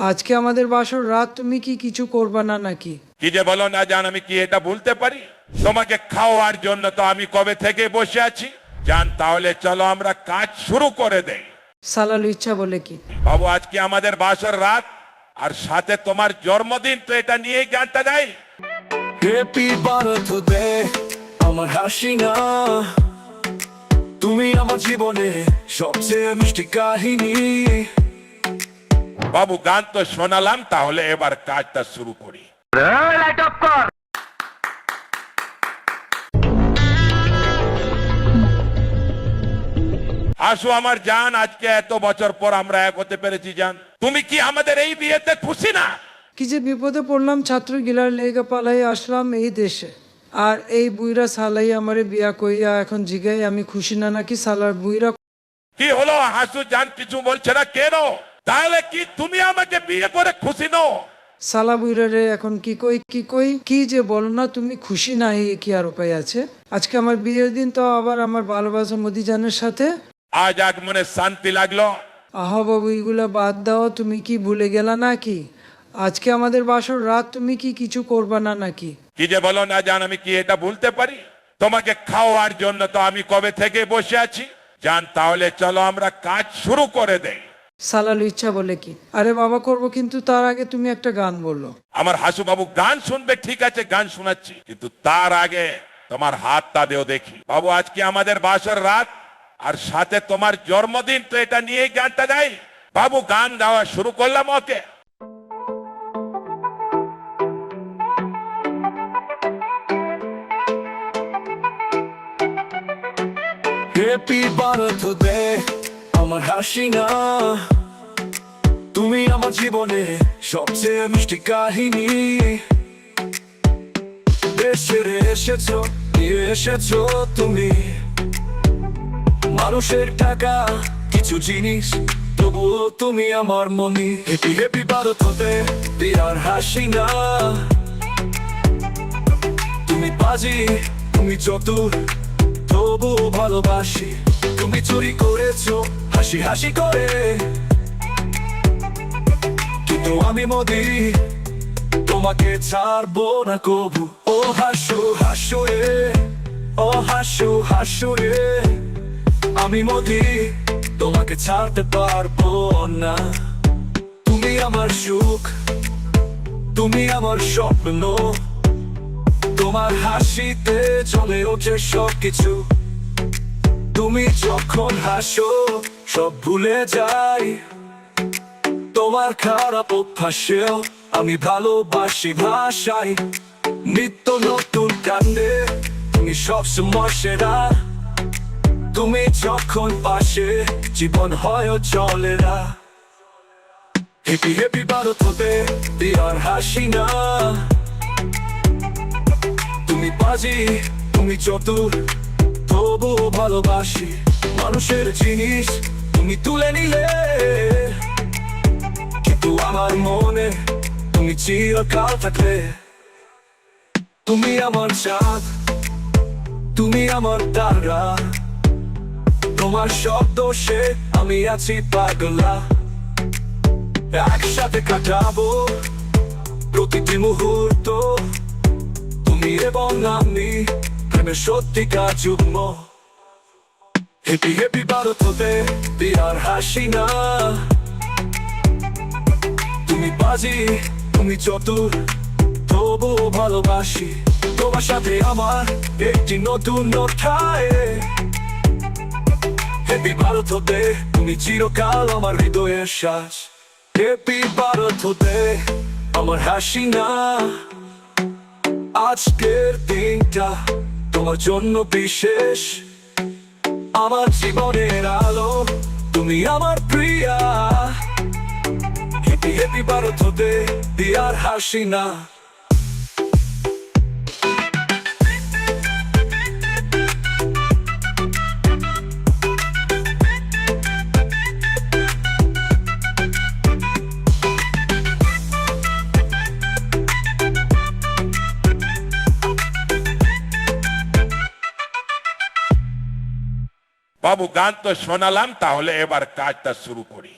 আজকে আমাদের বাসর রাত, তুমি কি কিছু করবা না নাকি? কি যে বলো না জান, আমি কি এটা বলতে পারি? তোমাকে খাওয়ার জন্য তো আমি কবে থেকে বসে আছি। জান, তাহলে চলো আমরা কাজ শুরু করে দেই। সালাল ইচ্ছা বলে কি? বাবু, আজকে আমাদের বাসর রাত, আর সাথে তোমার জন্মদিন, তো এটা নিয়েই গানটা গাই। হ্যাপি বার্থডে আমার হাসিনা, তুমি আমার জীবনে সবচেয়ে মিষ্টি কাহিনী। বাবু, গান তো শোনালাম, তাহলে এবার কাজটা শুরু করি। আসো আমার জান, আজকে এত বছর পর আমরা এক হতে পেরেছি। জান, তুমি কি আমাদের এই বিয়েতে খুশি না? কি যে বিপদে পড়লাম, ছাত্র গিলার লেগে পালাই আসলাম এই দেশে, আর এই বুইরা সালাই আমারে বিয়া কইয়া এখন জিগাই আমি খুশি না নাকি? সালার বুইরা কি হলো হাসু জান, কিছু বলছে না কেন? তাহলে কি তুমি আমাকে বিয়ে করে খুশি নও? সালা বুইরা রে এখন কি কই কি যে বলো না, তুমি খুশি না এই কি আর উপায় আছে? আজকে আমার বিয়ের দিন, তো আবার আমার ভালোবাসা মদিজানের সাথে। আজ এক মনে শান্তি লাগলো। আহা বাবু, এগুলা বাদ দাও, তুমি কি ভুলে গেলা নাকি? আজকে আমাদের বাসর রাত, তুমি কি কিছু করবা না নাকি? কি যে বলো না জান, আমি কি এটা বলতে পারি? তোমাকে খাওয়ার জন্য তো আমি কবে থেকে বসে আছি। জান, তাহলে চলো আমরা কাজ শুরু করে দেই। সালাল ইচ্ছা বলে কি? আরে বাবা করবো, কিন্তু তার আগে তুমি একটা গান বললো। আমার হাসু বাবু গান শুনবে, ঠিক আছে গান শোনাচ্ছি, কিন্তু তার আগে তোমার হাতটা দেও দেখি। বাবু, আজকে আমাদের বাসর রাত, আর সাথে তোমার জন্মদিন, তো এটা নিয়েই গানটা গাই। বাবু, গান গাওয়া শুরু করলাম। ওকে। হ্যাপি বার্থডে আমার হাসিনা, তুমি আমার জীবনে সবচেয়ে মিষ্টি কাহিনী। দেশে এসেছো, নিয়ে এসেছো তুমি মানুষের টাকা, কিছু জিনিস, তবুও তুমি আমার মনি। হ্যাপি হ্যাপি বার্থডে দিয়ার হাসিনা, তুমি বাজি, তুমি চতুর, তবুও ভালোবাসি। তুমি চুরি করেছো হাসি হাসি করে, কিন্তু আমি মদি, তোমাকে ছাড়বো না কবু। ও হাসু হাসু রে, ও হাসু হাসু রে, আমি মদি, তোমাকে ছাড়তে পারবো না। তুমি আমার সুখ, তুমি আমার স্বপ্ন, তোমার হাসিতে চলে ওঠে সবকিছু। তুমি যখন হাসো সব ভুলে যাই, তোমার খারাপ অভ্যাসেও আমি ভালোবাসি ভাষায়। নিত্য নতুন কান্দে তুমি সবসময় সেরা, তুমি যখন পাশে জীবন হয় চলে না। হ্যাপি হ্যাপি বার্থডে দিয়ার হাসিনা, তুমি বাজি, তুমি চতুর, তবুও ভালোবাসি। মানুষের জিনিস তুমি তুলে নিলে, কিন্তু আমার মনে তুমি চিরকাল থাকলে। তুমি আমার চাঁদ, তুমি আমার তারা, তোমার শব্দ সে আমি আছি পাগলা। একসাথে কাটাবো প্রতিটি মুহূর্ত, তুমি এবং আমি প্রেমের সত্যিকার যুগ্ম। হ্যাপি হ্যাপি বার্থডে দিয়ার হাসিনা, তুমি বাজি, তুমি চতুর, তবুও ভালোবাসি। তোমার সাথে আমার একটি নতুন অধ্যায়। হ্যাপি বার্থডে, তুমি চিরকাল আমার হৃদয়ের শ্বাস। হ্যাপি বার্থডে আমার হাসিনা, আজকের দিনটা তোমার জন্য বিশেষ। আমার জীবনের আলো, তুমি আমার প্রিয়া। হ্যাপি হ্যাপি বার্থডে দিয়ার হাসিনা। বাবু, গান তো শোনালাম, তাহলে এবার কাজটা শুরু করি।